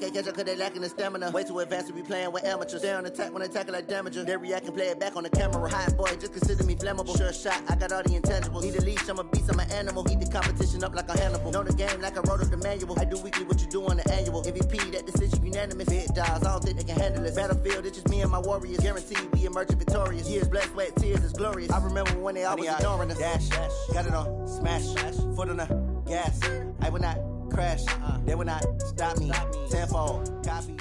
can't catch up cause they lacking the stamina. Way too advanced to be playing with amateurs. Stay on attack when attacking like damager. They react and play it back on the camera. Hot boy, just consider me flammable. Sure shot, I got all the intangibles. Need a leash, I'm a beast, I'm an animal. Heat the competition up like a Hannibal. Know the game like I wrote up the manual. I do weekly what you do on the annual. MVP, that decision unanimous. Big dogs, I don't think they can handle it. Battlefield, it's just me and my warriors. Guaranteed we emerging victorious. Years, blood, sweat, tears, it's glorious. I remember when they always ignoring us. Dash, got it on, smash, foot on the gas. I will not crash, they will not stop me. Tenfold, copy.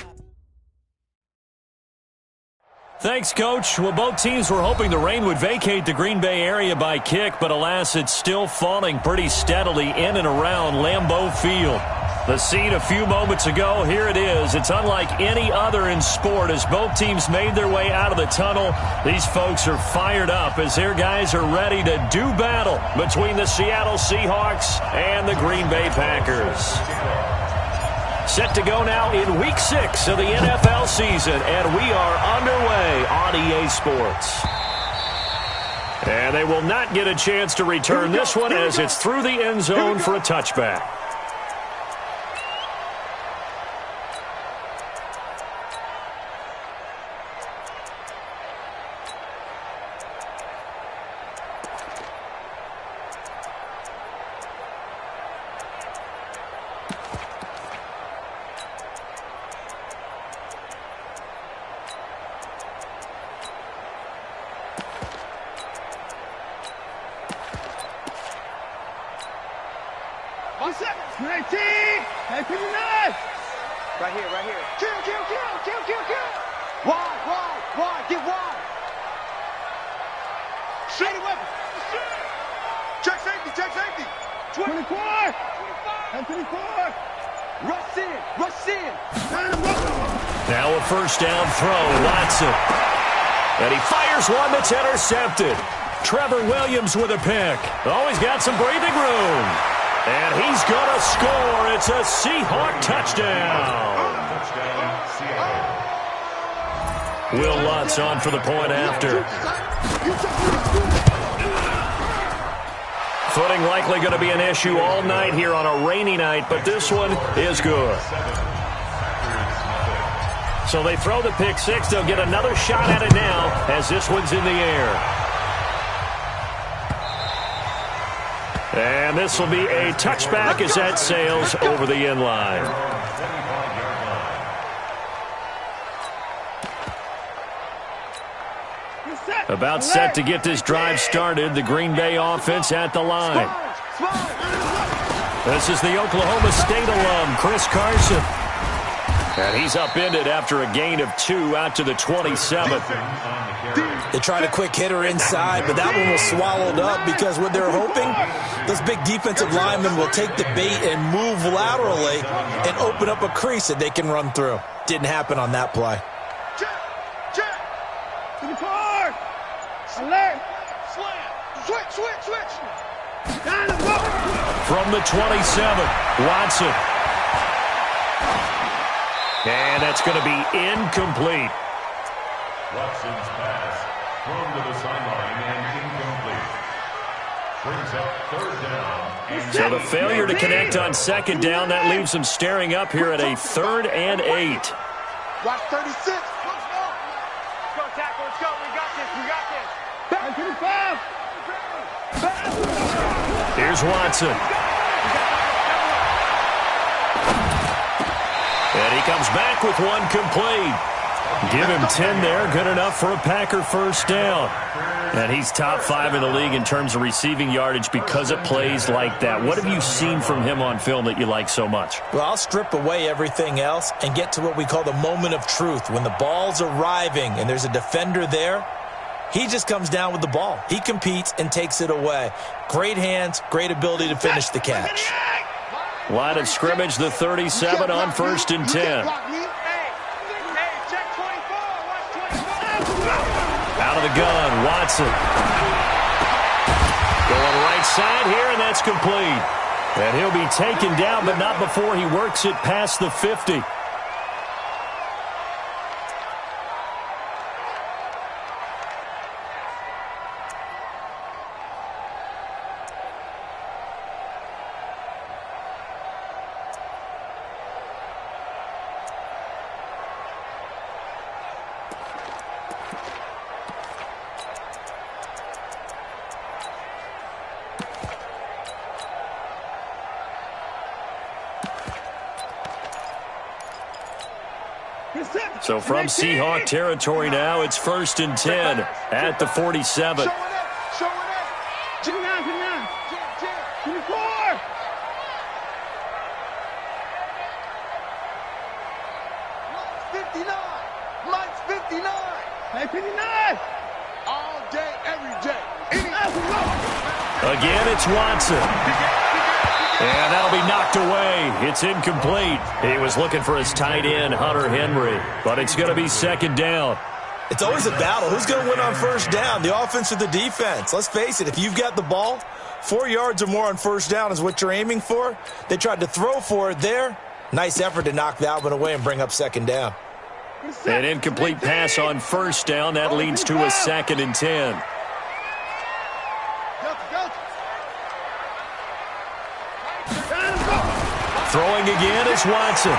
Thanks, Coach. Well, both teams were hoping the rain would vacate the Green Bay area by kick, but alas, it's still falling pretty steadily in and around Lambeau Field. The scene a few moments ago, here it is. It's unlike any other in sport as both teams made their way out of the tunnel. These folks are fired up as their guys are ready to do battle between the Seattle Seahawks and the Green Bay Packers. Set to go now in Week 6 of the NFL season, and we are underway on EA Sports. And they will not get a chance to return this one as it's through the end zone for a touchback. Right here. Kill. Wide. Get wide. Shady weapon. Check safety. 24. Rush in. Now a first down throw, Watson. And he fires one that's intercepted. Trevor Williams with a pick. Oh, he's got some breathing room. And he's going to score. It's a Seahawk touchdown. Will Lutz on for the point after. Footing likely going to be an issue all night here on a rainy night, but this one is good. So they throw the pick six. They'll get another shot at it now as this one's in the air. And this will be a touchback as that sails over the end line. About set to get this drive started. The Green Bay offense at the line. This is the Oklahoma State alum, Chris Carson. And he's upended after a gain of 2 out to the 27. They tried a quick hitter inside, but that one was swallowed up because what they're hoping, those big defensive linemen will take the bait and move laterally and open up a crease that they can run through. Didn't happen on that play. Check. To the car. Alert. Slam. Switch. From the 27, Watson. And that's going to be incomplete. Watson's pass thrown to the sideline and incomplete. Brings up third down. So the failure to connect on second down, that leaves them staring up here at a 3rd and 8. Watch 36. Let's go. Go tackle. Let's go. We got this. Back to the 5. Here's Watson. And he comes back with one complete. Give him 10 there. Good enough for a Packer first down. And he's top 5 in the league in terms of receiving yardage because it plays like that. What have you seen from him on film that you like so much? Well, I'll strip away everything else and get to what we call the moment of truth. When the ball's arriving and there's a defender there, he just comes down with the ball. He competes and takes it away. Great hands, great ability to finish the catch. Line of scrimmage, the 37 on 1st and 10. Out of the gun, Watson. Going right side here, and that's complete. And he'll be taken down, but not before he works it past the 50. So from Seahawk territory now, it's 1st and 10 at the 47. Mike's 59. Hey, 59. All day, every day. Again, it's Watson. And that'll be knocked away. It's incomplete. He was looking for his tight end, Hunter Henry. But it's going to be 2nd down. It's always a battle. Who's going to win on 1st down, the offense or the defense? Let's face it, if you've got the ball, 4 yards or more on 1st down is what you're aiming for. They tried to throw for it there. Nice effort to knock that one away and bring up 2nd down. An incomplete pass on 1st down. That leads to a 2nd and 10. Throwing again is Watson.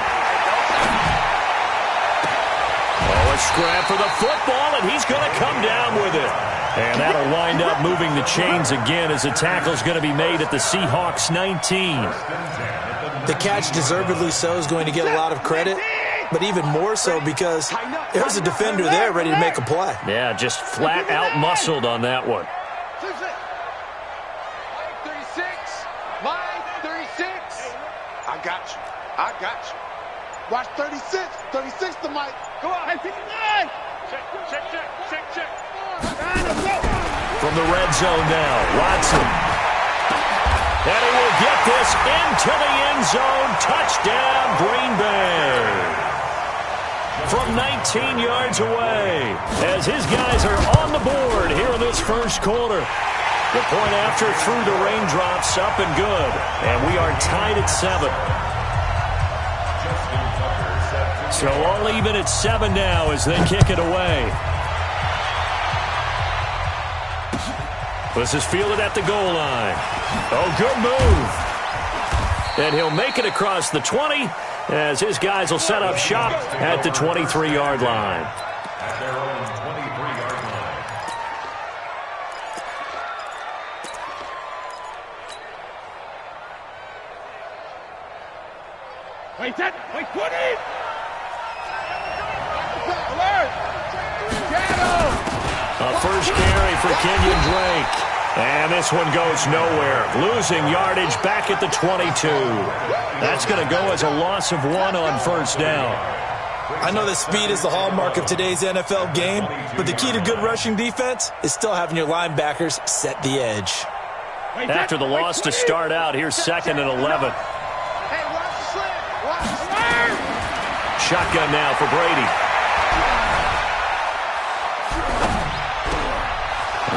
Oh, a scrap for the football, and he's going to come down with it. And that'll wind up moving the chains again as the tackle's going to be made at the Seahawks 19. The catch, deservedly so, is going to get a lot of credit, but even more so because there's a defender there ready to make a play. Yeah, just flat out muscled on that one. I got you. Watch 36. 36 to Mike. Go on. Hey, 59. Check. From the red zone now, Watson. And he will get this into the end zone. Touchdown, Green Bay. From 19 yards away, as his guys are on the board here in this 1st quarter. The point after through the raindrops, up and good. And we are tied at 7. So all even at 7 now as they kick it away. This is fielded at the goal line. Oh, good move. And he'll make it across the 20 as his guys will set up shop at the 23-yard line. At their own 23-yard line. Wait, 20! A first carry for Kenyon Drake. And this one goes nowhere. Losing yardage back at the 22. That's going to go as a loss of 1 on 1st down. I know that speed is the hallmark of today's NFL game, but the key to good rushing defense is still having your linebackers set the edge. After the loss to start out, here's 2nd and 11. Shotgun now for Brady.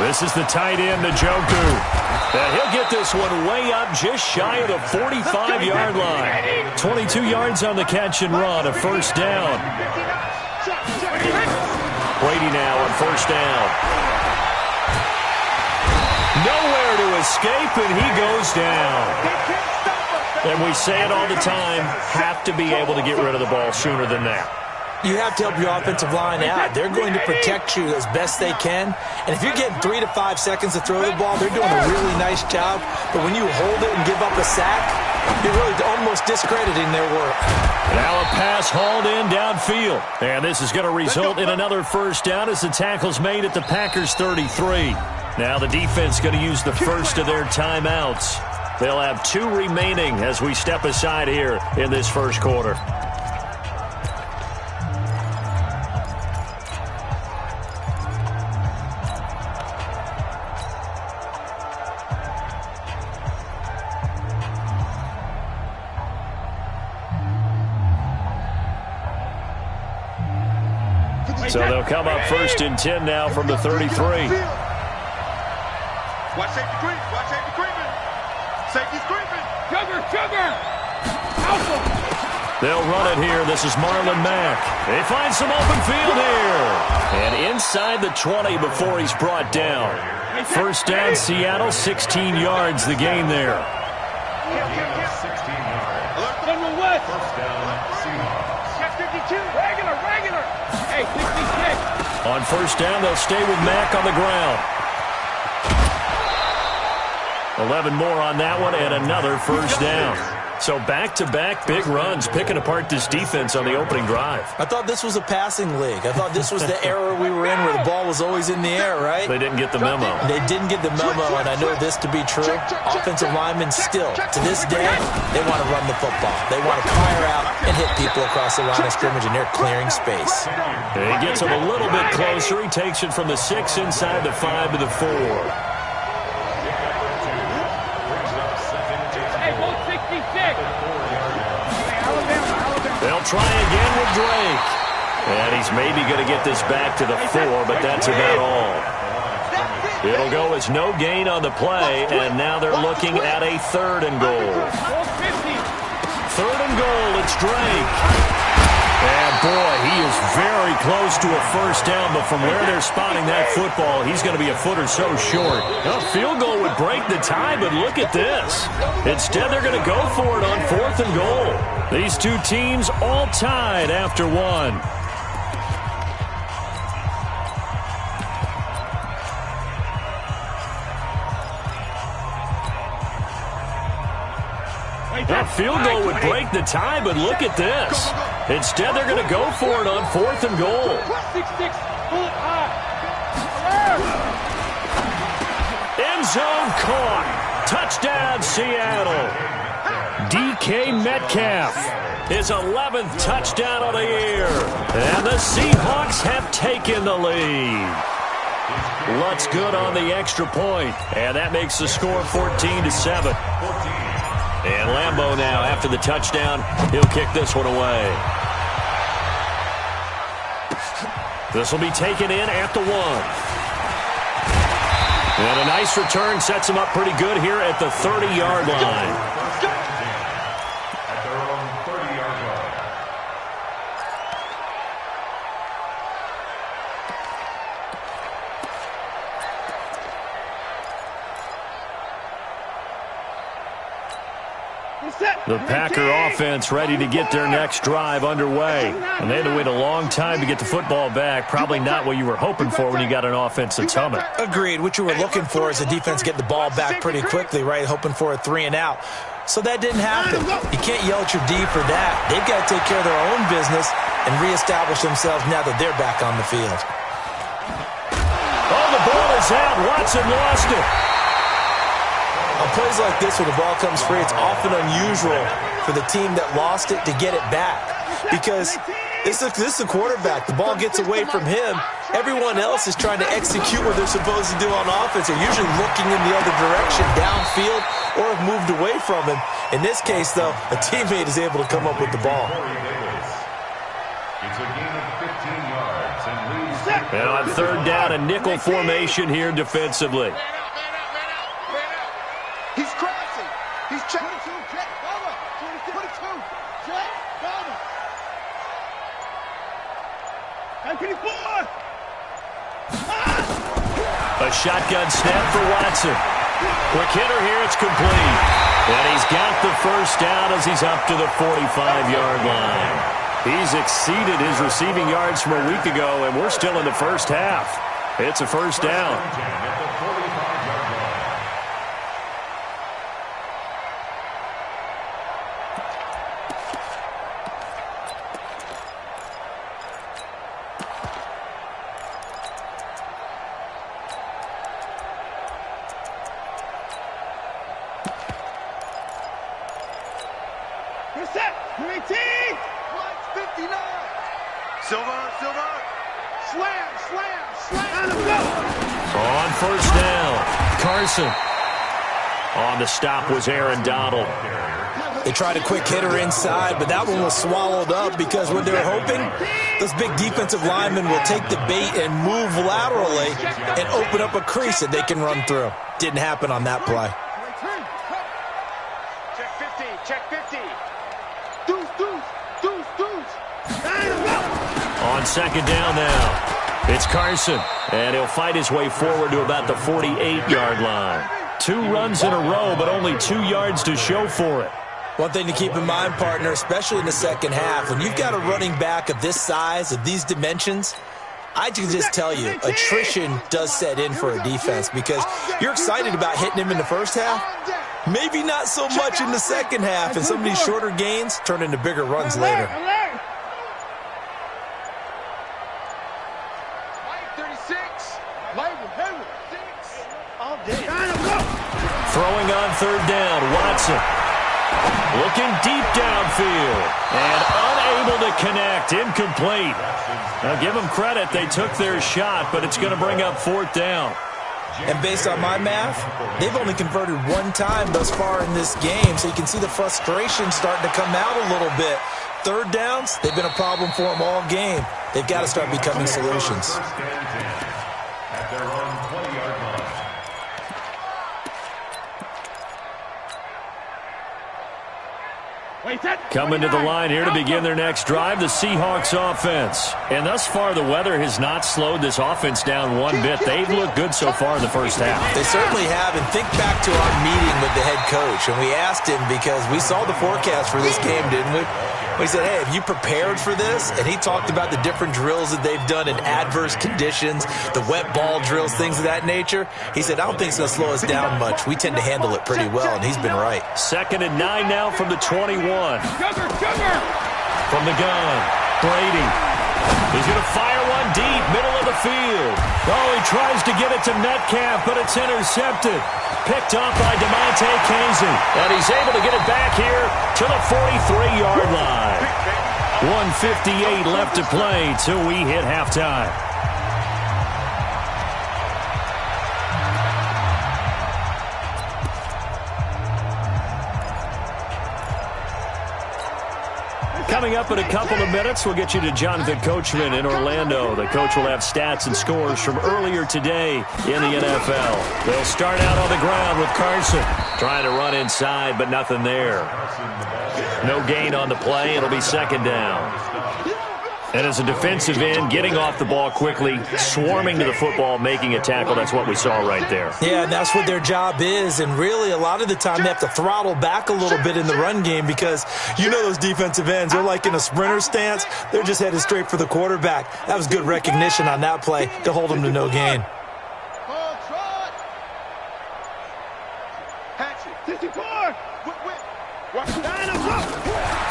This is the tight end, Njoku. And he'll get this one way up just shy of the 45-yard line. 22 yards on the catch and run, a 1st down. Brady now on 1st down. Nowhere to escape, and he goes down. And we say it all the time, have to be able to get rid of the ball sooner than that. You have to help your offensive line out. They're going to protect you as best they can. And if you're getting 3 to 5 seconds to throw the ball, they're doing a really nice job. But when you hold it and give up a sack, you're really almost discrediting their work. Now a pass hauled in downfield. And this is going to result in another 1st down as the tackle's made at the Packers 33. Now the defense going to use the first of their timeouts. They'll have 2 remaining as we step aside here in this 1st quarter. So they'll come up 1st and 10 now from the 33. Watch safety creep. Watch safety creeping. Safety's creeping. Sugar. They'll run it here. This is Marlon Mack. They find some open field here. And inside the 20 before he's brought down. 1st down, Seattle, 16 yards the gain there. 16 yards. 1st down, Seahawks. 52. Regular. Hey, 66. On 1st down, they'll stay with Mack on the ground. 11 more on that one and another 1st down. So back-to-back big runs, picking apart this defense on the opening drive. I thought this was a passing league. I thought this was the era we were in where the ball was always in the air, right? They didn't get the memo. They didn't get the memo, and I know this to be true. Offensive linemen still, to this day, they want to run the football. They want to fire out and hit people across the line of scrimmage, and they're clearing space. He gets him a little bit closer. He takes it from the 6 inside the 5 to the 4. They'll try again with Drake. And he's maybe going to get this back to the 4, but that's about all. It'll go as no gain on the play, and now they're looking at a 3rd and goal. 3rd and goal, it's Drake. And boy, he is very close to a first down, but from where they're spotting that football, he's going to be a foot or so short. A field goal would break the tie, but look at this. Instead, they're going to go for it on 4th and goal. These two teams all tied after one. That field goal would break the tie, but look at this. Instead, they're going to go for it on 4th and goal. End zone caught. Touchdown, Seattle. DK Metcalf, his 11th touchdown of the year. And the Seahawks have taken the lead. Lutz good on the extra point, and that makes the score 14-7. And Lambeau now, after the touchdown, he'll kick this one away. This will be taken in at the 1. And a nice return sets him up pretty good here at the 30-yard line. At their own 30-yard line. The Packer offense ready to get their next drive underway. And they had to wait a long time to get the football back. Probably not what you were hoping for when you got an offense that's humming. Agreed. What you were looking for is the defense get the ball back pretty quickly, right? Hoping for a 3 and out. So that didn't happen. You can't yell at your D for that. They've got to take care of their own business and reestablish themselves now that they're back on the field. Oh, the ball is out. Watson lost it. On plays like this where the ball comes free, it's often unusual for the team that lost it to get it back. Because this is the quarterback. The ball gets away from him. Everyone else is trying to execute what they're supposed to do on offense. They're usually looking in the other direction, downfield, or have moved away from him. In this case, though, a teammate is able to come up with the ball. It's a gain of 15 yards and leaves. And on 3rd down, a nickel formation here defensively. He's crossing. He's checking. 22, check. 22, check. A shotgun snap for Watson. Quick hitter here, it's complete. And he's got the first down as he's up to the 45-yard line. He's exceeded his receiving yards from a week ago, and we're still in the first half. It's a first down. On first down, Carson. On the stop was Aaron Donald. They tried a quick hitter inside, but that one was swallowed up because what they're hoping, those big defensive linemen will take the bait and move laterally and open up a crease that they can run through. Didn't happen on that play. Check 50. Check 50. Deuce. On 2nd down now. It's Carson, and he'll fight his way forward to about the 48-yard line. 2 runs in a row, but only 2 yards to show for it. One thing to keep in mind, partner, especially in the second half, when you've got a running back of this size, of these dimensions, I can just tell you, attrition does set in for a defense because you're excited about hitting him in the first half. Maybe not so much in the second half, and some of these shorter gains turn into bigger runs later. 36. All day. Throwing on third down, Watson. Looking deep downfield. And unable to connect. Incomplete. Now give them credit. They took their shot, but it's going to bring up fourth down. And based on my math, they've only converted one time thus far in this game, so you can see the frustration starting to come out a little bit. Third downs, they've been a problem for them all game. They've got to start becoming solutions. At their own 20-yard line. Coming to the line here to begin their next drive, the Seahawks offense. And thus far, the weather has not slowed this offense down one bit. They've looked good so far in the first half. They certainly have. And think back to our meeting with the head coach. And we asked him, because we saw the forecast for this game, didn't we? We said, hey, have you prepared for this? And he talked about the different drills that they've done in adverse conditions, the wet ball drills, things of that nature. He said, I don't think it's going to slow us down much. We tend to handle it pretty well, and he's been right. 2nd and 9 now from the 21. From the gun, Brady. He's going to fire one deep, middle of the field. Oh, he tries to get it to Metcalf, but it's intercepted. Picked up by DeMonte Casey. And he's able to get it back here to the 43-yard line. 1:58 left to play till we hit halftime. Coming up in a couple of minutes, we'll get you to Jonathan Coachman in Orlando. The coach will have stats and scores from earlier today in the NFL. They'll start out on the ground with Carson. Trying to run inside, but nothing there. No gain on the play. It'll be 2nd down. And as a defensive end, getting off the ball quickly, swarming to the football, making a tackle, that's what we saw right there. Yeah, and that's what their job is. And really, a lot of the time, they have to throttle back a little bit in the run game because you know those defensive ends, they're like in a sprinter stance. They're just headed straight for the quarterback. That was good recognition on that play to hold them to no gain.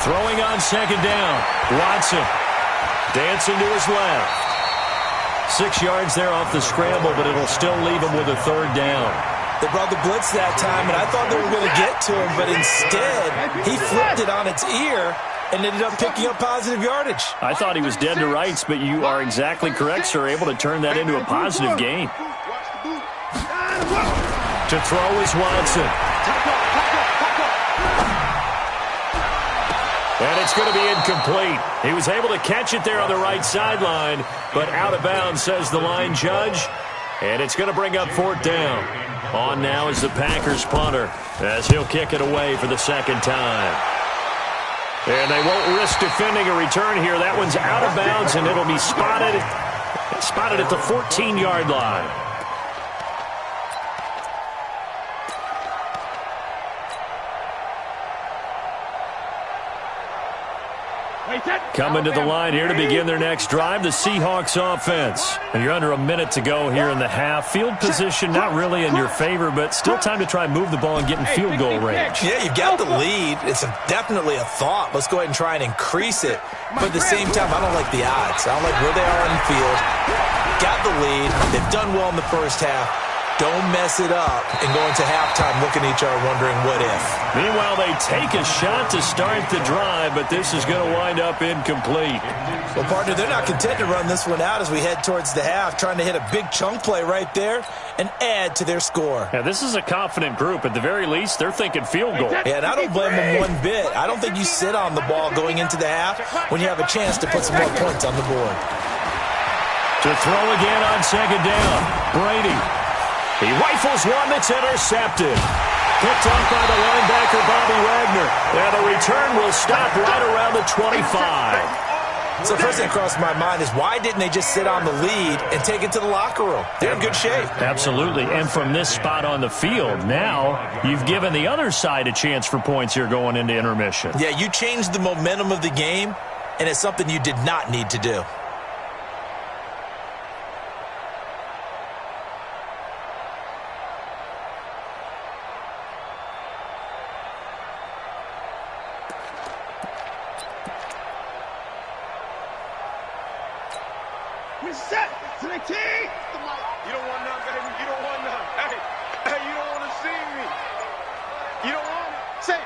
Throwing on 2nd down, Watson. Dancing to his left. 6 yards there off the scramble, but it'll still leave him with a 3rd down. They brought the blitz that time, and I thought they were going to get to him, but instead, he flipped it on its ear and ended up picking up positive yardage. I thought he was dead to rights, but you are exactly correct, sir. Able to turn that into a positive gain. To throw is Watson. And it's going to be incomplete. He was able to catch it there on the right sideline, but out of bounds, says the line judge. And it's going to bring up 4th down. On now is the Packers punter, as he'll kick it away for the 2nd time. And they won't risk defending a return here. That one's out of bounds, and it'll be spotted at the 14-yard line. Coming to the line here to begin their next drive, the Seahawks offense. And you're under a minute to go here in the half. Field position not really in your favor, but still time to try and move the ball and get in field goal range. Yeah, you've got the lead. It's definitely a thought. Let's go ahead and try and increase it. But at the same time, I don't like the odds. I don't like where they are on the field. Got the lead. They've done well in the first half. Don't mess it up and go into halftime looking at each other wondering what if. Meanwhile, they take a shot to start the drive, but this is going to wind up incomplete. Well, partner, they're not content to run this one out as we head towards the half, trying to hit a big chunk play right there and add to their score. Yeah, this is a confident group. At the very least, they're thinking field goal. Yeah, and I don't blame them one bit. I don't think you sit on the ball going into the half when you have a chance to put some more points on the board. To throw again on 2nd down, Brady. He rifles one that's intercepted. Picked up by the linebacker, Bobby Wagner. And the return will stop right around the 25. So the first thing that crossed my mind is why didn't they just sit on the lead and take it to the locker room? They're in good shape. Absolutely. And from this spot on the field, now you've given the other side a chance for points here going into intermission. Yeah, you changed the momentum of the game, and it's something you did not need to do. Set to the key. You don't want none, baby. You don't want none. Hey, you don't want to see me. You don't want it. Say.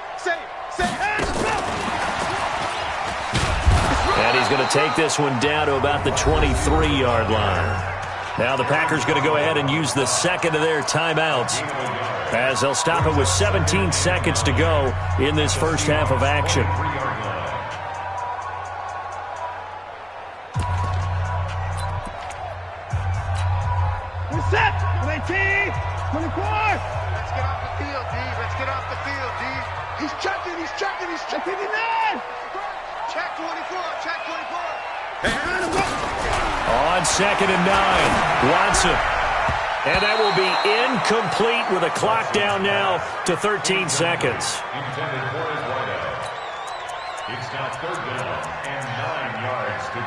And he's going to take this one down to about the 23-yard line. Now the Packers going to go ahead and use the second of their timeouts as they'll stop it with 17 seconds to go in this first half of action. We're set. 19, 24. Let's get off the field, D. Let's get off the field, D. He's checking. 59. Check 24. On 2nd and 9, Watson. And that will be incomplete with a clock down now to 13 seconds. Intended for his wideout. It's now 3rd down and 9 yards to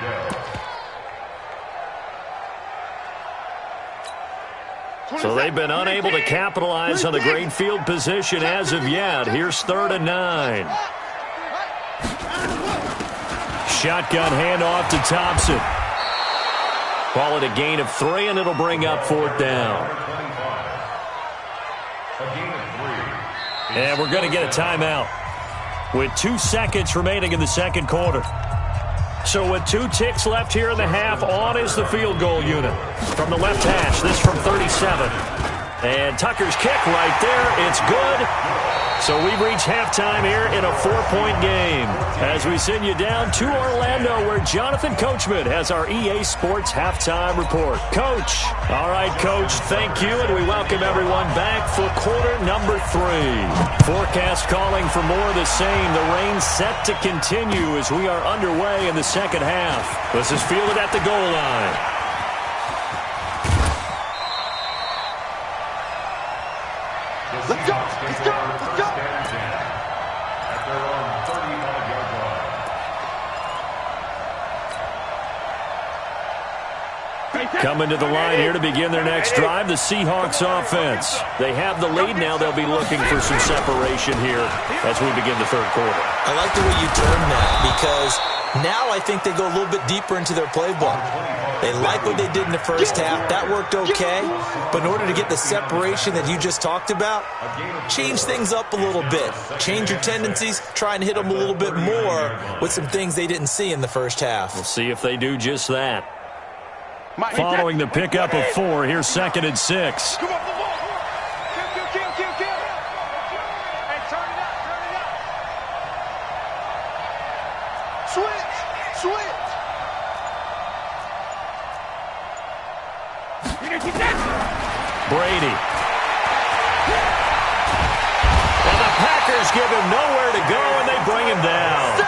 go. So they've been unable to capitalize on the great field position as of yet. Here's 3rd and 9. Shotgun handoff to Thompson. Call it a gain of 3, and it'll bring up 4th down. And we're going to get a timeout with 2 seconds remaining in the second quarter. So with 2 ticks left here in the half, on is the field goal unit. From the left hash, this from 37. And Tucker's kick right there. It's good. So we've reached halftime here in a 4-point game as we send you down to Orlando where Jonathan Coachman has our EA Sports halftime report. Coach. All right, Coach, thank you, and we welcome everyone back for quarter number 3. Forecast calling for more of the same. The rain set to continue as we are underway in the second half. This is fielded at the goal line. Let's go. At their own 35-yard line. Coming to the line here to begin their next drive, the Seahawks offense. They have the lead now. They'll be looking for some separation here as we begin the third quarter. I like the way you term that because now I think they go a little bit deeper into their playbook. They like what they did in the first half. That worked okay. But in order to get the separation that you just talked about, change things up a little bit. Change your tendencies. Try and hit them a little bit more with some things they didn't see in the first half. We'll see if they do just that. Following the pickup of 4, here's 2nd and 6. Come on, kill. Hey, turn it up. Switch. Brady. And the Packers give him nowhere to go, and they bring him down.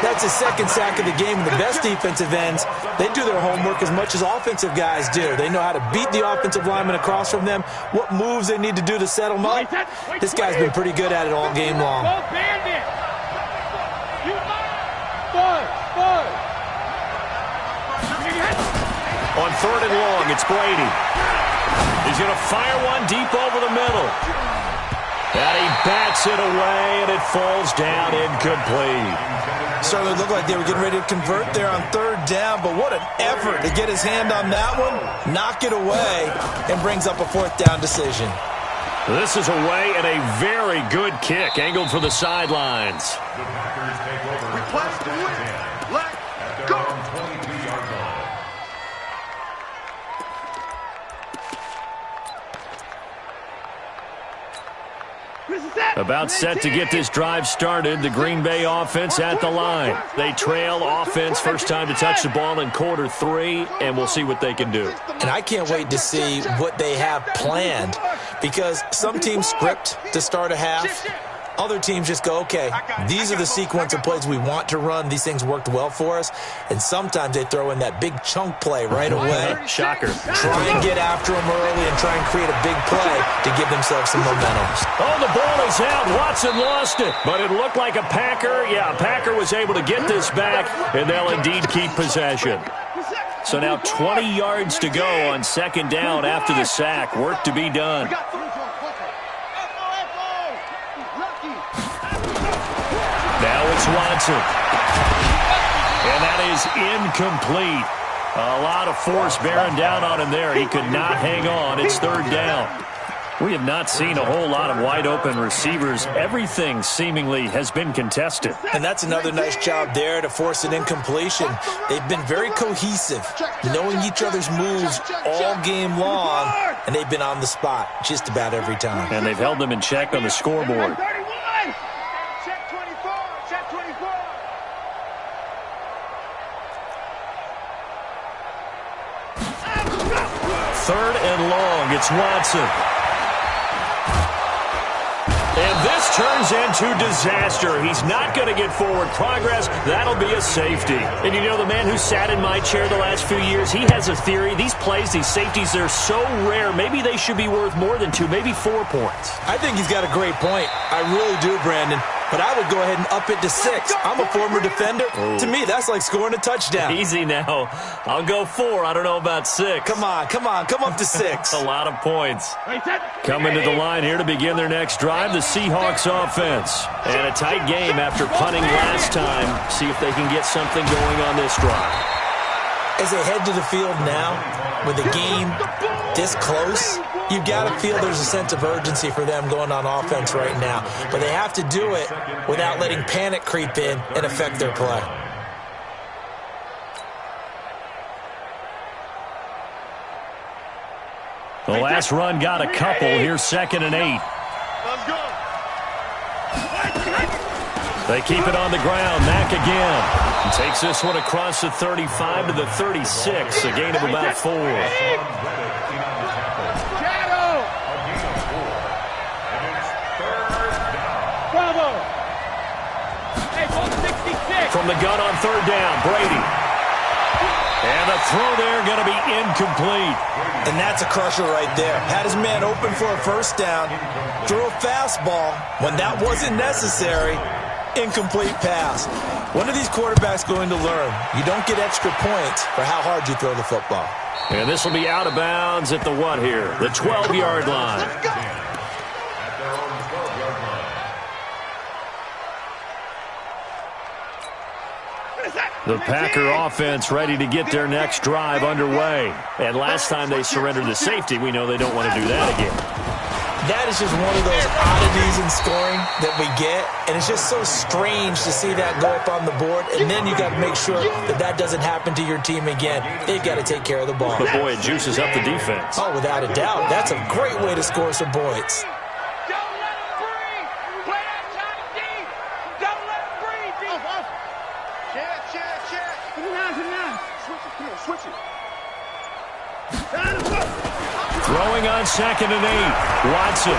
That's his second sack of the game, and the best defensive ends, they do their homework as much as offensive guys do. They know how to beat the offensive lineman across from them, what moves they need to do to set them up. This guy's been pretty good at it all game long. On 3rd and long, it's Brady. He's going to fire one deep over the middle. And he bats it away, and it falls down incomplete. Certainly looked like they were getting ready to convert there on 3rd down, but what an effort to get his hand on that one, knock it away, and brings up a 4th down decision. This is away and a very good kick, angled for the sidelines. The Packers take over. Request to win. Let's at their go. own 22-yard line. About set to get this drive started, the Green Bay offense at the line. They trail offense, first time to touch the ball in quarter 3, and we'll see what they can do. And I can't wait to see what they have planned because some teams script to start a half. Other teams just go, okay, these are the sequence of plays we want to run. These things worked well for us. And sometimes they throw in that big chunk play right away. Shocker. Try and get after them early and try and create a big play to give themselves some momentum. Oh, the ball is out. Watson lost it. But it looked like a Packer. Yeah, a Packer was able to get this back, and they'll indeed keep possession. So now 20 yards to go on 2nd down after the sack. Work to be done. Now it's Watson. And that is incomplete. A lot of force bearing down on him there. He could not hang on. It's third down. We have not seen a whole lot of wide-open receivers. Everything seemingly has been contested. And that's another nice job there to force an incompletion. They've been very cohesive, knowing each other's moves all game long, and they've been on the spot just about every time. And they've held them in check on the scoreboard. Check 24. Check 24. Third and long. It's Watson. And this turns into disaster. He's not going to get forward progress. That'll be a safety. And you know, the man who sat in my chair the last few years, he has a theory. These plays, these safeties, they're so rare. Maybe they should be worth more than 2, maybe 4 points. I think he's got a great point. I really do, Brandon. But I would go ahead and up it to 6. I'm a former defender. Oh. To me, that's like scoring a touchdown. Easy now. I'll go 4. I don't know about 6. Come on. Come up to 6. A lot of points. Coming to the line here to begin their next drive, the Seahawks offense. And a tight game after punting last time. See if they can get something going on this drive. As they head to the field now, with the game this close, you've got to feel there's a sense of urgency for them going on offense right now. But they have to do it without letting panic creep in and affect their play. The last run got a couple. Here's 2nd and 8. Let's go. They keep it on the ground. Mack again. And takes this one across the 35 to the 36. A gain of about 4. From the gun on 3rd down, Brady. And the throw there going to be incomplete. And that's a crusher right there. Had his man open for a first down, threw a fastball when that wasn't necessary. Incomplete pass. When are these quarterbacks going to learn? You don't get extra points for how hard you throw the football. And this will be out of bounds at the what here? The 12-yard line. The Packer offense ready to get their next drive underway. And last time they surrendered the safety, we know they don't want to do that again. That is just one of those oddities in scoring that we get, and it's just so strange to see that go up on the board, and then you got to make sure that that doesn't happen to your team again. They've got to take care of the ball. But boy, it juices up the defense. Oh, without a doubt. That's a great way to score some points. Don't let him breathe. Play that time deep. Don't let him breathe. Deep. Check. Switch it. Throwing on 2nd and 8. Watson.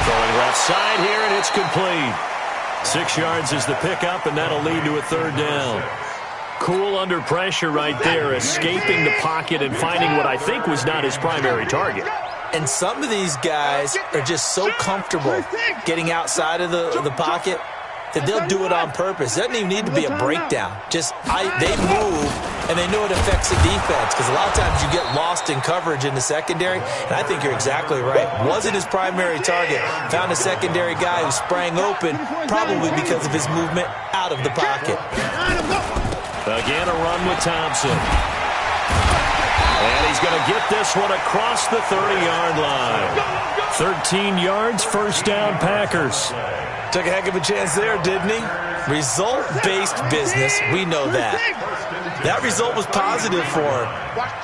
Throwing left side here, and it's complete. 6 yards is the pickup, and that'll lead to a 3rd down. Cool under pressure right there, escaping the pocket and finding what I think was not his primary target. And some of these guys are just so comfortable getting outside of the pocket that they'll do it on purpose. It doesn't even need to be a breakdown. They move, and they know it affects the defense, because a lot of times you get lost in coverage in the secondary, and I think you're exactly right. Wasn't his primary target. Found a secondary guy who sprang open, probably because of his movement out of the pocket. Again, a run with Thompson. And he's going to get this one across the 30-yard line. 13 yards, 1st down, Packers. Took a heck of a chance there, didn't he? Result-based business, we know that. That result was positive for him.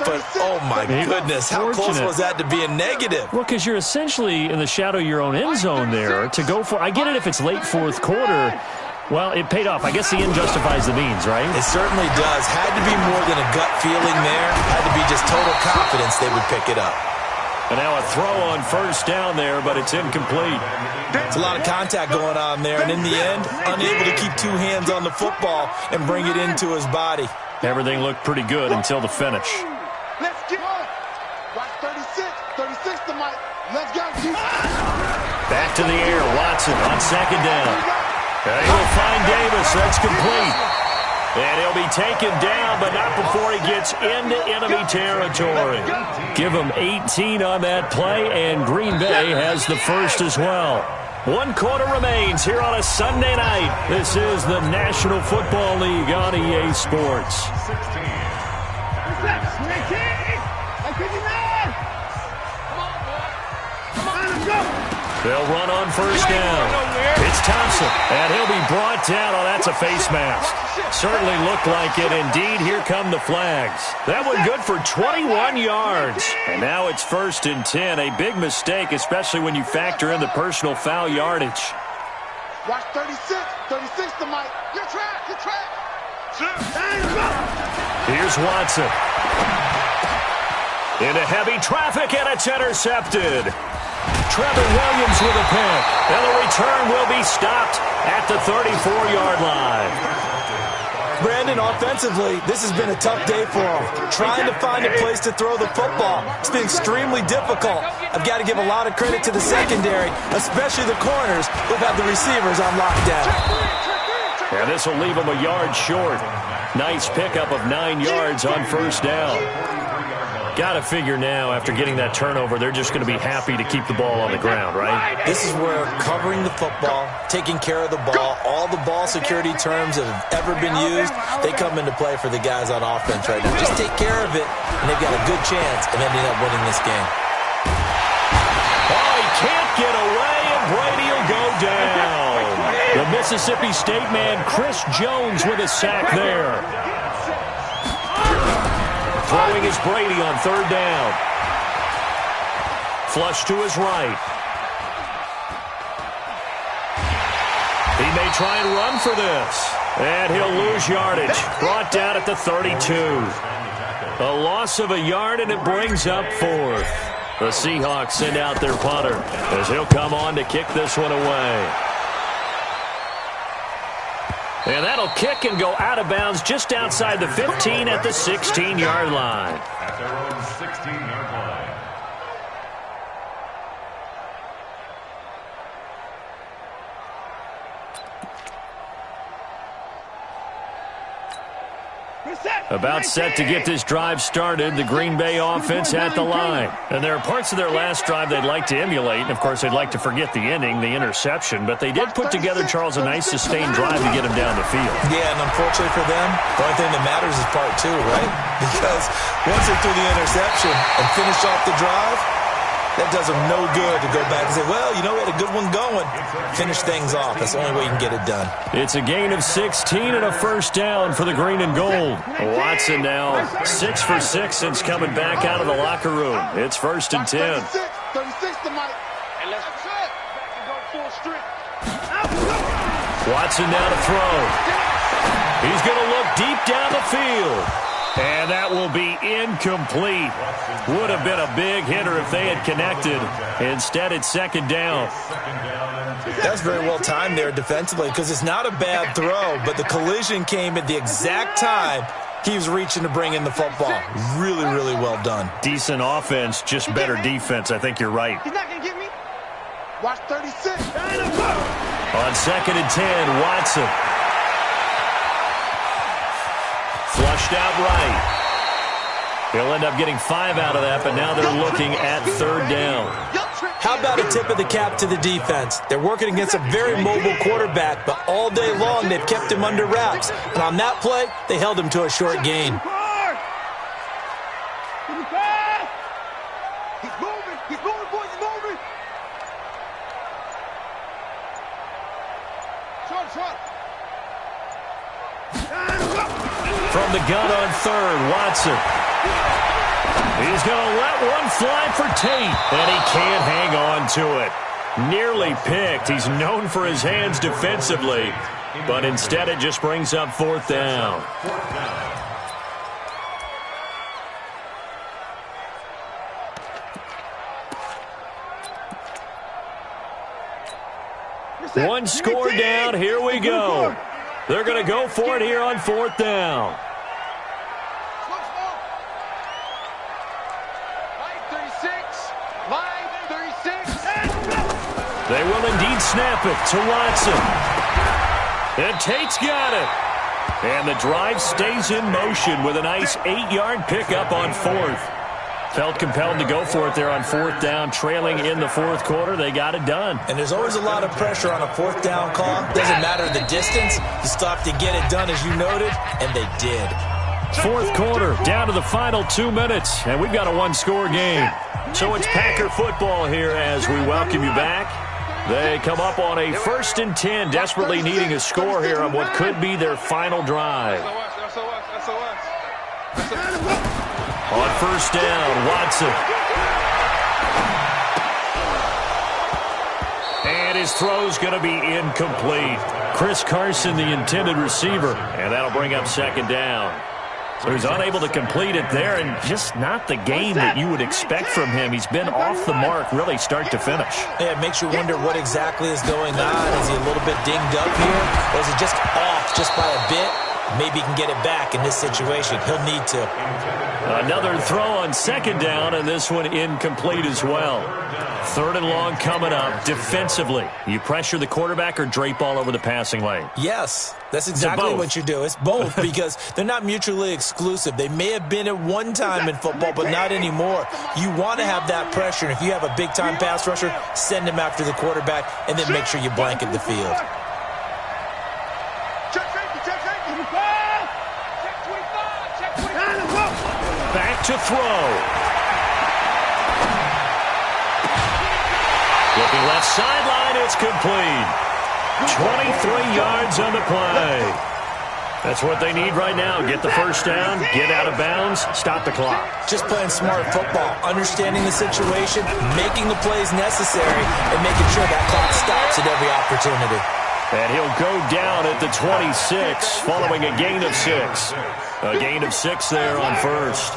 But, oh my goodness, how close was that to being negative? Well, because you're essentially in the shadow of your own end zone there to go for. I get it if it's late 4th quarter. Well, it paid off. I guess the end justifies the means, right? It certainly does. Had to be more than a gut feeling there. Had to be just total confidence they would pick it up. And now a throw on 1st down there, but it's incomplete. It's a lot of contact going on there, and in the end, unable to keep 2 hands on the football and bring it into his body. Everything looked pretty good until the finish. Let's get on. Watch 36 to Mike. Let's go. Back to the air, Watson on 2nd down. And he'll find Davis. That's complete. And he'll be taken down, but not before he gets into enemy territory. Give him 18 on that play, and Green Bay has the first as well. 1 quarter remains here on a Sunday night. This is the National Football League on EA Sports. 16. They'll run on first down. It's Thompson, and he'll be brought down. Oh, that's a face mask. Certainly looked like it. Indeed, here come the flags. That one good for 21 yards. And now it's 1st and 10. A big mistake, especially when you factor in the personal foul yardage. Watch 36. 36 to Mike. Your track. Your track. Here's Watson. Into heavy traffic, and it's intercepted. Trevor Williams with a pick. And the return will be stopped at the 34-yard line. Brandon, offensively, this has been a tough day for him. Trying to find a place to throw the football. It's been extremely difficult. I've got to give a lot of credit to the secondary, especially the corners who've had the receivers on lockdown. And this will leave him a yard short. Nice pickup of 9 yards on first down. Got to figure now, after getting that turnover, they're just going to be happy to keep the ball on the ground, right? This is where covering the football, taking care of the ball, all the ball security terms that have ever been used, they come into play for the guys on offense right now. Just take care of it, and they've got a good chance of ending up winning this game. Oh, he can't get away, and Brady will go down. The Mississippi State man, Chris Jones, with a sack there. Throwing is Brady on third down. Flush to his right. He may try and run for this. And he'll lose yardage. Brought down at the 32. A loss of a yard, and it brings up 4th. The Seahawks send out their punter as he'll come on to kick this one away. And that'll kick and go out of bounds just outside the 15 at the 16-yard line. At their own 16-yard line. About set to get this drive started, the Green Bay offense at the line. And there are parts of their last drive they'd like to emulate. And, of course, they'd like to forget the ending, the interception. But they did put together, Charles, a nice sustained drive to get him down the field. Yeah, and unfortunately for them, the only thing that matters is part 2, right? Because once they threw the interception and finished off the drive, that does them no good to go back and say, well, you know, we had a good one going. Finish things off. That's the only way you can get it done. It's a gain of 16 and a first down for the green and gold. Watson now 6 for 6 since coming back out of the locker room. It's 1st and 10. 36 to Mike. And let's go full strength. Watson now to throw. He's going to look deep down the field. And that will be incomplete. Would have been a big hitter if they had connected. Instead, it's 2nd down. That's very well timed there defensively because it's not a bad throw, but the collision came at the exact time he was reaching to bring in the football. Really, really well done. Decent offense, just better defense. I think you're right. He's not going to get me. Watch 36. On 2nd and 10, Watson. Flushed out right. He'll end up getting 5 out of that, but now they're looking at 3rd down. How about a tip of the cap to the defense? They're working against a very mobile quarterback, but all day long they've kept him under wraps. And on that play, they held him to a short gain. He's moving. He's moving, boys. He's moving. Short. From the gun on 3rd, Watson. He's going to let one fly for Tate, and he can't hang on to it. Nearly picked. He's known for his hands defensively, but instead it just brings up 4th down. One score down. Here we go. They're going to go for it here on 4th down. They will indeed snap it to Watson. And Tate's got it. And the drive stays in motion with a nice 8-yard pickup on 4th. Felt compelled to go for it there on fourth down, trailing in the fourth quarter. They got it done. And there's always a lot of pressure on a fourth down call. Doesn't matter the distance. You still have to get it done, as you noted, and they did. Fourth quarter, down to the final 2 minutes, and we've got a one-score game. So it's Packer football here as we welcome you back. They come up on a 1st and 10, desperately needing a score here on what could be their final drive. On first down, Watson. And his throw's going to be incomplete. Chris Carson, the intended receiver, and that'll bring up second down. So he's unable to complete it there, and just not the game that you would expect from him. He's been off the mark really start to finish. Yeah, it makes you wonder what exactly is going on. Is he a little bit dinged up here, or is it just off just by a bit? Maybe he can get it back in this situation. He'll need to. Another throw on second down, and this one incomplete as well. Third and long coming up. Defensively, you pressure the quarterback or drape all over the passing lane? Yes, that's exactly what you do. It's both because they're not mutually exclusive. They may have been at one time in football, but not anymore. You want to have that pressure, and if you have a big-time pass rusher, send him after the quarterback, and then make sure you blanket the field. Back to throw. Looking left sideline, it's complete. 23 yards on the play. That's what they need right now. Get the first down, get out of bounds, stop the clock. Just playing smart football, understanding the situation, making the plays necessary, and making sure that clock stops at every opportunity. And he'll go down at the 26, following a gain of 6. A gain of 6 there on first.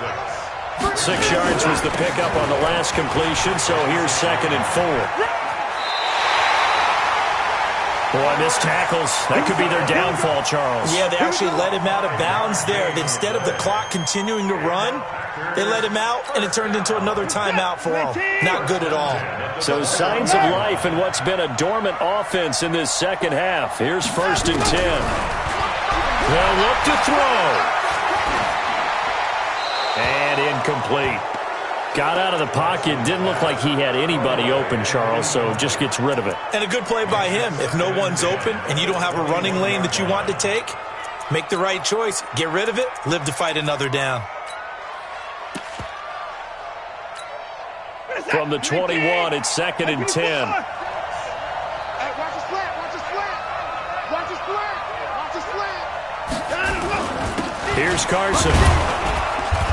6 yards was the pickup on the last completion, so here's 2nd and 4. Boy, missed tackles. That could be their downfall, Charles. Yeah, they actually let him out of bounds there. Instead of the clock continuing to run, they let him out, and it turned into another timeout for him. Not good at all. So signs of life in what's been a dormant offense in this second half. Here's 1st and 10. They'll look to throw. And incomplete. Got out of the pocket. Didn't look like he had anybody open, Charles, so just gets rid of it. And a good play by him. If no one's open and you don't have a running lane that you want to take, make the right choice. Get rid of it. Live to fight another down. From the 21, it's 2nd and 10. Here's Carson.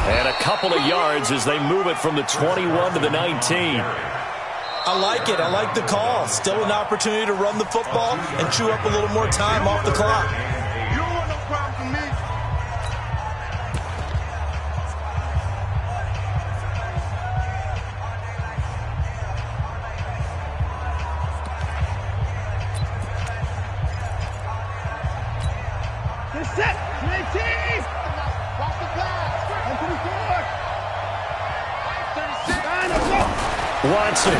And a couple of yards as they move it from the 21 to the 19. I like it. I like the call. Still an opportunity to run the football and chew up a little more time off the clock. You don't want no problem from me. They're set. 19. Watch the pass. 124. 36. Watson.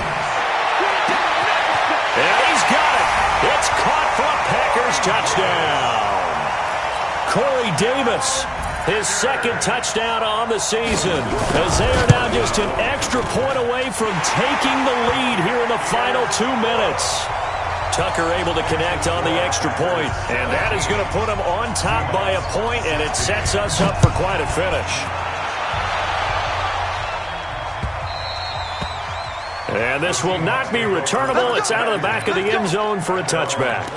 And he's got it. It's caught for a Packers touchdown. Corey Davis, his 2nd touchdown on the season, as they are now just an extra point away from taking the lead here in the final 2 minutes. Tucker able to connect on the extra point, and that is going to put him on top by a point, and it sets us up for quite a finish. And this will not be returnable. It's out of the back of the end zone for a touchback.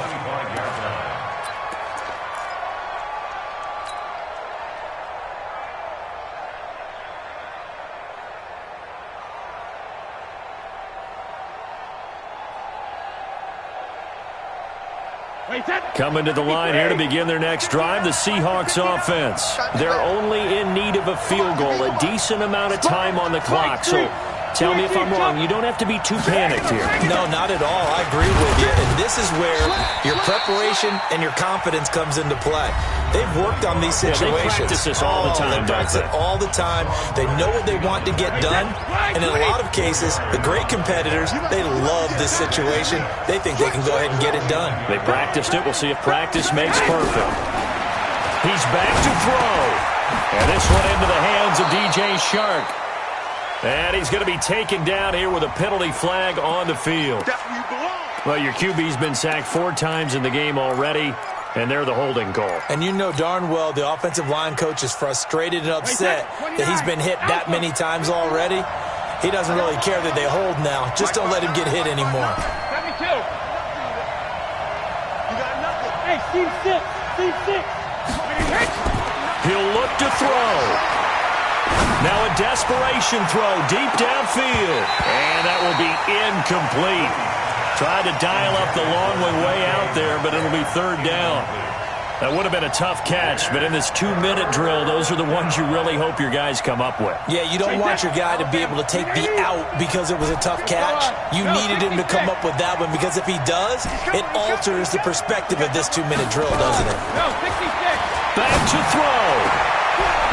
Coming to the line here to begin their next drive, the Seahawks offense. They're only in need of a field goal, a decent amount of time on the clock. So tell me if I'm wrong. You don't have to be too panicked here. No, not at all. I agree with you. And this is where your preparation and your confidence comes into play. They've worked on these situations. They practice this all the time. They practice it all the time. They know what they want to get done. And in a lot of cases, the great competitors, they love this situation. They think they can go ahead and get it done. They practiced it. We'll see if practice makes perfect. He's back to throw. And this one into the hands of DJ Shark. And he's going to be taken down here with a penalty flag on the field. That's where you belong. Well, your QB's been sacked 4 times in the game already, and they're the holding call. And you know darn well the offensive line coach is frustrated and upset that he's been hit that many times already. He doesn't really care that they hold now. Just don't let him get hit anymore. 72. You got nothing. Hey, C6. He'll look to throw. Now a desperation throw deep downfield. And that will be incomplete. Tried to dial up the long way out there, but it'll be 3rd down. That would have been a tough catch, but in this 2-minute drill, those are the ones you really hope your guys come up with. Yeah, you don't want your guy to be able to take the out because it was a tough catch. You needed him to come up with that one because if he does, it alters the perspective of this 2-minute drill, doesn't it? Back to throw.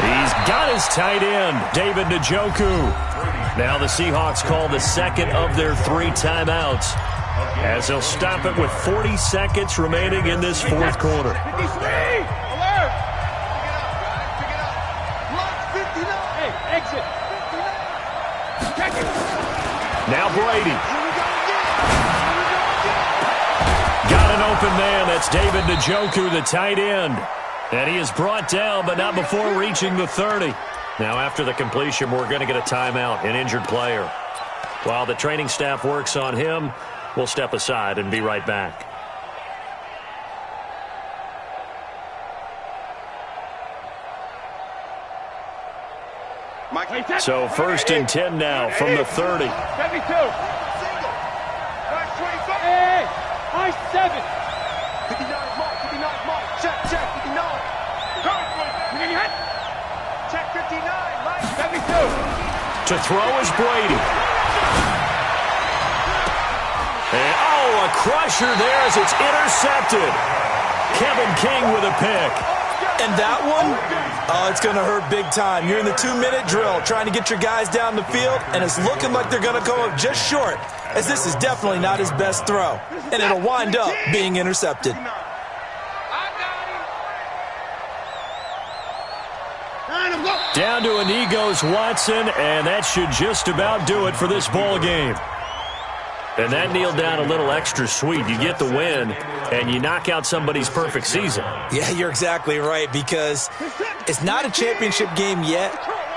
He's got his tight end, David Njoku. Now the Seahawks call the second of their 3 timeouts, as they'll stop it with 40 seconds remaining in this 4th quarter. 53! Alert! Hey, exit! Now Brady. Got an open man. That's David Njoku, the tight end. And he is brought down, but not before reaching the 30. Now after the completion, we're going to get a timeout, an injured player. While the training staff works on him, we'll step aside and be right back. So 1st and 10 now from the 30. 72. Hey, I-7. 59 mark. Check, 59. Check 59, right? 72. To throw is Brady. And, a crusher there as it's intercepted. Kevin King with a pick. And that one, it's going to hurt big time. You're in the 2-minute drill trying to get your guys down the field, and it's looking like they're going to come up just short, as this is definitely not his best throw. And it'll wind up being intercepted. Down to an goes Watson, and that should just about do it for this ball game. And that kneeled down a little extra sweet. You get the win, and you knock out somebody's perfect season. Yeah, you're exactly right, because it's not a championship game yet,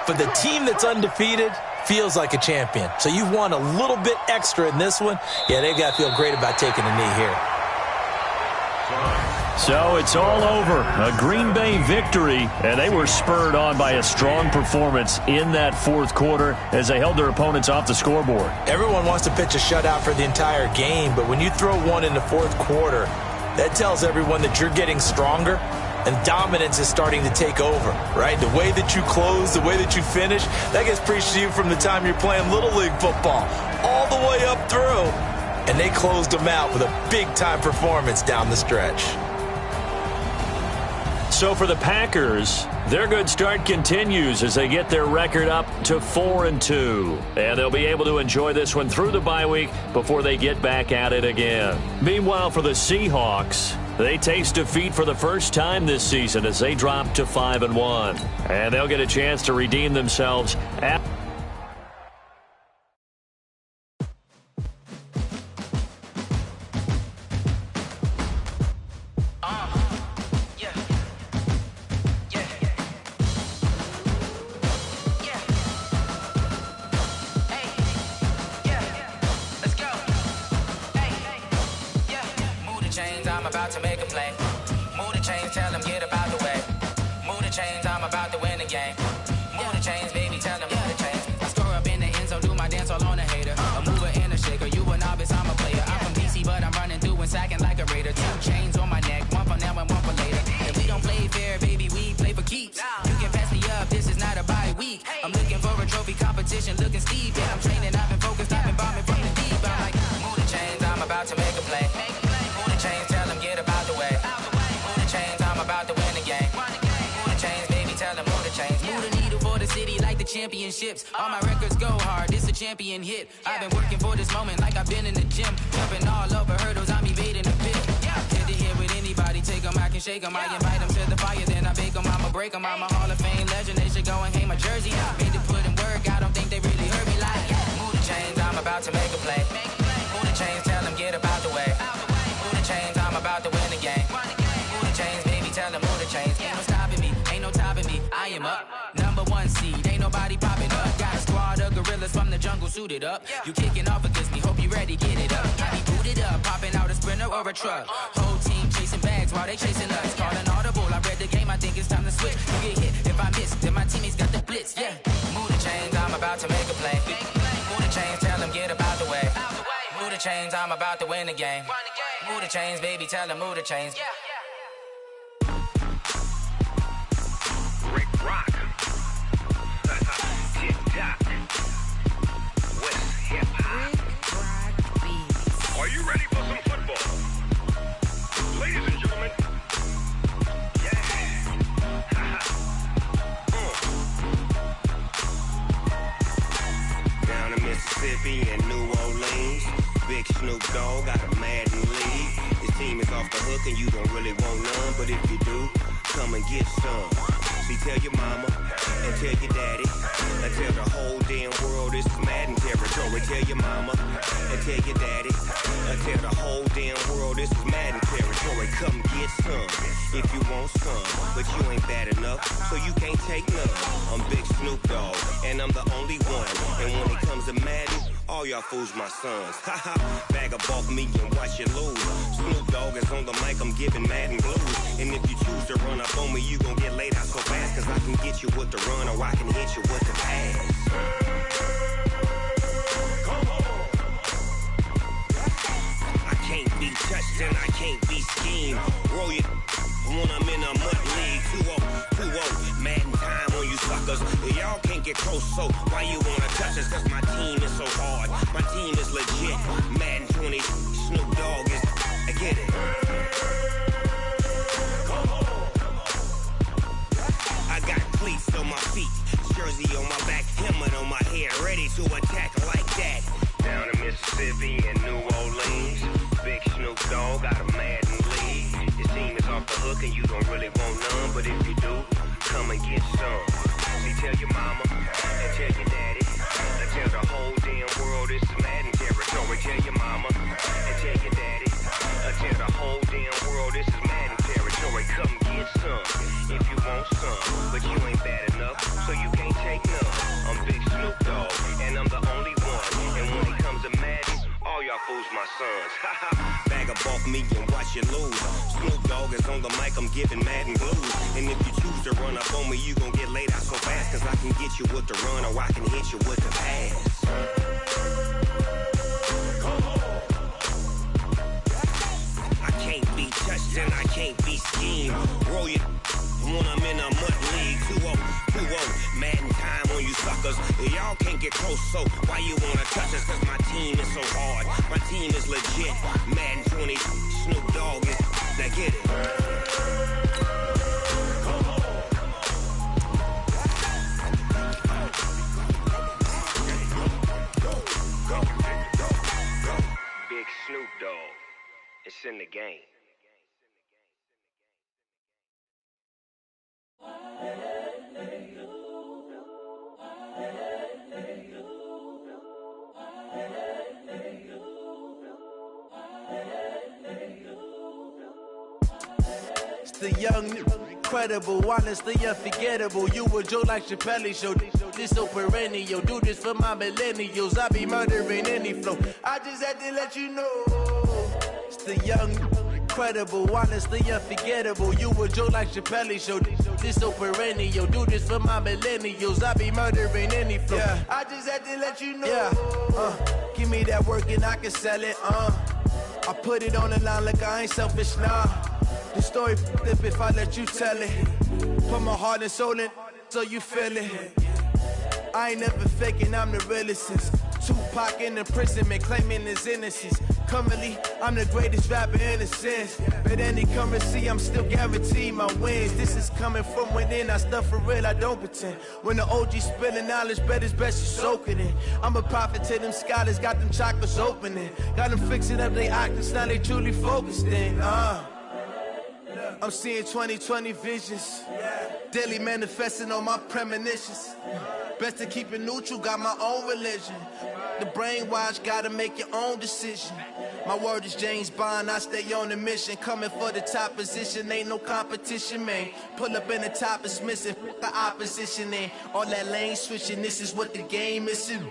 but the team that's undefeated feels like a champion. So you've won a little bit extra in this one. Yeah, they've got to feel great about taking a knee here. So it's all over. A Green Bay victory, and they were spurred on by a strong performance in that 4th quarter as they held their opponents off the scoreboard. Everyone wants to pitch a shutout for the entire game, but when you throw one in the 4th quarter, that tells everyone that you're getting stronger and dominance is starting to take over, right? The way that you close, the way that you finish, that gets preached to you from the time you're playing Little League football all the way up through, and they closed them out with a big-time performance down the stretch. So for the Packers, their good start continues as they get their record up to 4-2. And they'll be able to enjoy this one through the bye week before they get back at it again. Meanwhile, for the Seahawks, they taste defeat for the first time this season as they drop to 5-1. And they'll get a chance to redeem themselves at championships. All my records go hard, this a champion hit. I've been working for this moment like I've been in the gym. Jumping all over hurdles, I'm evading the pit. Head to head with anybody, take them, I can shake them. I invite them to the fire, then I bake them, I'ma break them. I'm a Hall of Fame legend, they should go and hang my jersey. Made to put in work, work, I don't think they really heard me like, move the chains, I'm about to make a play. Move the chains, tell them get up out the way. Move the chains, I'm about to win the game. Move the chains, baby, tell them move the chains. Ain't no stopping me, ain't no topping me, I am up. #1 seed, ain't nobody popping up. Got a squad of gorillas from the jungle suited up. You kicking off against me, hope you ready, get it up. I be booted up, popping out a sprinter or a truck. Whole team chasing bags while they chasing us. Calling audible, I read the game, I think it's time to switch. You get hit if I miss, then my teammates got the blitz, yeah. Move the chains, I'm about to make a play. Move the chains, tell them get up out the way. Move the chains, I'm about to win the game. Move the chains, baby, tell them move the chains. Rick Rock. Tick-tock. West hip-hop. Are you ready for some football? Ladies and gentlemen. Yeah. Down in Mississippi and New Orleans, Big Snoop Dogg got a Madden league. His team is off the hook and you don't really want none, but if you do, come and get some. See, tell your mama and tell your daddy and tell the whole damn world this is Madden territory. Tell your mama and tell your daddy and tell the whole damn world this is Madden territory. Come get some if you want some, but you ain't bad enough, so you can't take none. I'm Big Snoop Dogg and I'm the only one, and when it comes to Madden, all y'all fools my sons. Haha, bag up off me and watch you lose. Snoop Dogg is on the mic, I'm giving Madden blues. And if you choose to run up on me, you gon' get laid out so fast, cause I can get you with the run or I can hit you with the pass. Come on. I can't be touched and I can't be schemed. Roll you when I'm in a mud league. 2-0, Madden time on you suckers. Y'all can't get close, so why you wanna touch us? Cause my team is so hard, my team is legit. Madden 20, Snoop Dogg is, I get it. Come on. I got cleats on my feet, jersey on my back, helmet on my head, ready to attack like that. Down in Mississippi and New Orleans, Big Snoop Dogg got a Madden league. His team is off the hook and you don't really want none, but if you do, come and get some. See, tell your mama and tell your daddy and tell the whole damn world this is Madden territory. Tell your mama and tell your daddy and tell the whole damn world this is Madden territory. Come get some if you want some, but you ain't bad enough, so you can't take none. I'm Big Snoop Dogg and I'm the only one, and when it comes to Madden, all y'all fools my sons. Bag up off me and watch you lose. Snoop Dogg is on the mic, I'm giving Madden blues. And if you choose to run up on me, you gon' get laid out so fast, cause I can get you with the run or I can hit you with the pass. Come on. I can't be touched and I can't be schemed. Roll you when I'm in a mud league. 2-0, Madden time on you suckers. Y'all can't get close, so why you wanna touch us? Cause my team is so hard, my team is legit. Madden 20, Snoop Dogg is, now get it. Come on. Go. Big Snoop Dogg, it's in the game. It's the young, incredible, honestly unforgettable. You a Joe like Chappelle show. This so perennial. Do this for my millennials. I be murdering any flow. I just had to let you know. It's the young, incredible, honestly unforgettable. You a Joe like Chappelle show. This so perennial. Do this for my millennials. I be murdering any flow. Yeah. I just had to let you know. Yeah. Give me that work and I can sell it. I put it on the line like I ain't selfish, nah. The story flip if I let you tell it. Put my heart and soul in so you feel it. I ain't never faking, I'm the realest since Tupac in imprisonment, claiming his innocence. Currently, I'm the greatest rapper in a sense. But any currency, I'm still guaranteed my wins. This is coming from within, I stuff for real, I don't pretend. When the OG spilling knowledge, bet it's best you soak it in. I'm a prophet to them scholars, got them chakras opening. Got them fixing up they octaves, now they truly focused in. I'm seeing 2020 visions, daily manifesting on my premonitions. Best to keep it neutral, got my own religion. The brainwash, gotta make your own decision. My word is James Bond, I stay on the mission. Coming for the top position, ain't no competition, man. Pull up in the top is missing, the opposition in. All that lane switching, this is what the game is in.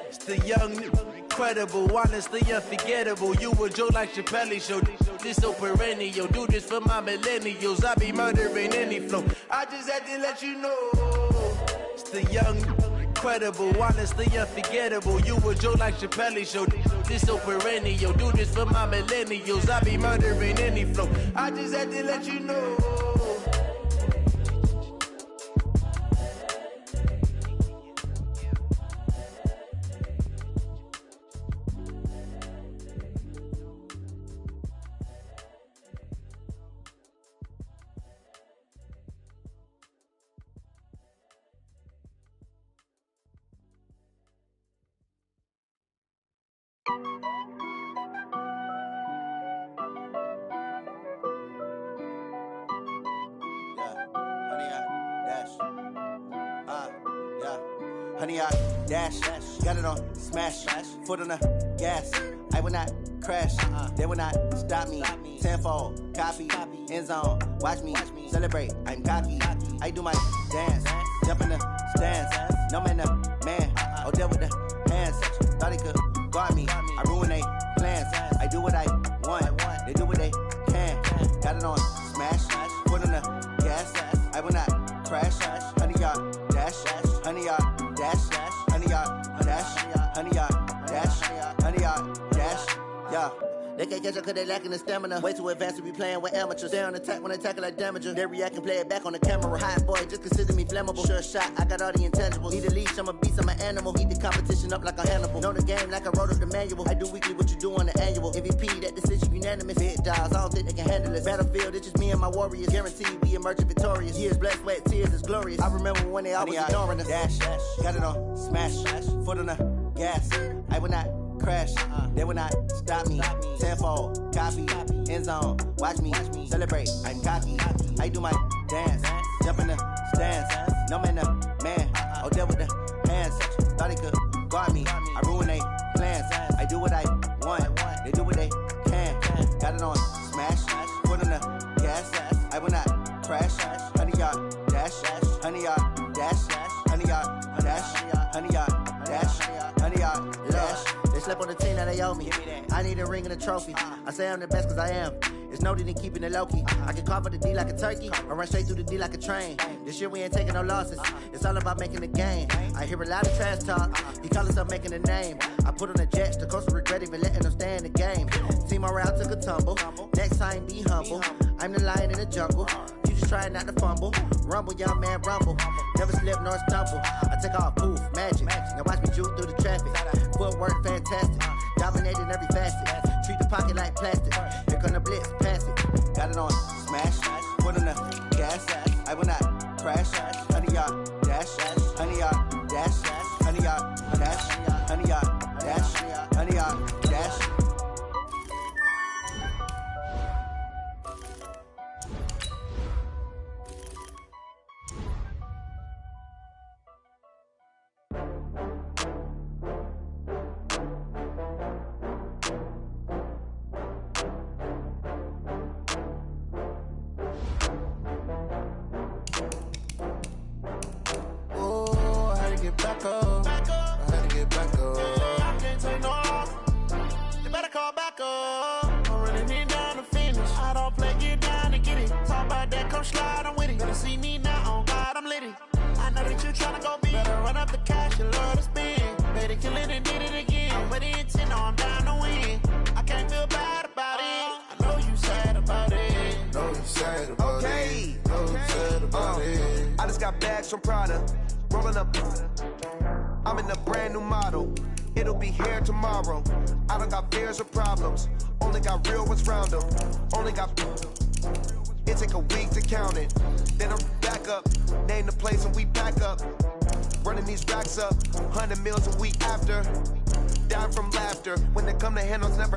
It's the young, incredible, honestly unforgettable. You a Joe like Chappelle show. This so perennial, do this for my millennials. I be murdering any flow. I just had to let you know. It's the young, incredible, honestly unforgettable. You a Joe like Chappelle show. This so perennial, do this for my millennials. I be murdering any flow. I just had to let you know. Honey, I dash, got it on smash, foot on the gas. I will not crash, they will not stop me. Tenfold, copy, end zone, watch me celebrate. I'm cocky, I do my dance, jump in the stands. No man, man, oh deal with the hands. Thought he could guard me, I ruin they plans. I do what I want, they do what they can. Got it on smash, foot on the gas. I will not crash, honey, y'all dash, honey, y'all dash, honey, y'all dash, honey, y'all dash, honey, y'all dash, yeah. They can't catch up cause they lacking the stamina. Way too advanced to be playing with amateurs. Stay on attack when they tackle like damager. They react and play it back on the camera. Hot boy, just consider me flammable. Sure shot, I got all the intangibles. Need a leash, I'm a beast, I'm an animal. Eat the competition up like a Hannibal. Know the game like I wrote up the manual. I do weekly what you do on the annual. MVP, that decision unanimous. Hit dials, I don't think they can handle it. Battlefield, it's just me and my warriors. Guaranteed we emerging victorious. Years, blood, sweat, tears, it's glorious. I remember when they always ignoring us. Dash, got it on smash, foot on the gas. I will not crash, they will not stop me. Tenfold, copy, end zone, watch me celebrate. I'm cocky, I do my dance, jump in the stands. No man, man, oh deal with the hands. Thought he could guard me, I ruin they plans. I do what I want, they do what they can. Got it on smash, foot on the gas. I will not crash, honey, y'all dash, honey, y'all dash, honey, y'all dash, honey, y'all dash, honey, y'all dash. They slept on the team that they owe me. I need a ring and a trophy. I say I'm the best cause I am. It's no need in keeping it low-key. I can carve up the D like a turkey or run straight through the D like a train. This year we ain't taking no losses. It's all about making the game. I hear a lot of trash talk. He call himself making a name. I put on the Jets. The coach will regret even letting them stay in the game. Team morale took a tumble. Next time be humble. I'm the lion in the jungle. You just try not to fumble. Rumble, young man, rumble. Never slip nor stumble. I take off, poof, magic. Now watch me juke through the traffic. Footwork fantastic. Dominating every facet. Treat the pocket like plastic. Here come the blitz, pass it. Got it on smash. Foot on the gas. I will not crash. Honey, y'all dash. Honey, y'all dash. Honey, y'all dash. Honey, y'all dash. Honey, y'all dash. Back up. I had to get back up. I can't take no loss. You better call back up. I'm running it down to finish. I don't play, get down to get it. Talk about that, come slide, I'm with it. Better see me now, on God, I'm lit it. I know that you tryna go big. Better run up the cash, you love to spend. Better kill it and did it again. I'm with the intent, no, I'm down to win. I can't feel bad about it. I know you sad about it. Know you sad about it. Know you sad about it. I just got bags from Prada. Rolling up, I'm in a brand new model. It'll be here tomorrow. I don't got fears or problems. Only got real ones round them. Only got. It take a week to count it. Then I'm back up. Name the place and we back up. Running these racks up. 100 meals a week after. Dying from laughter. When they come to handles, never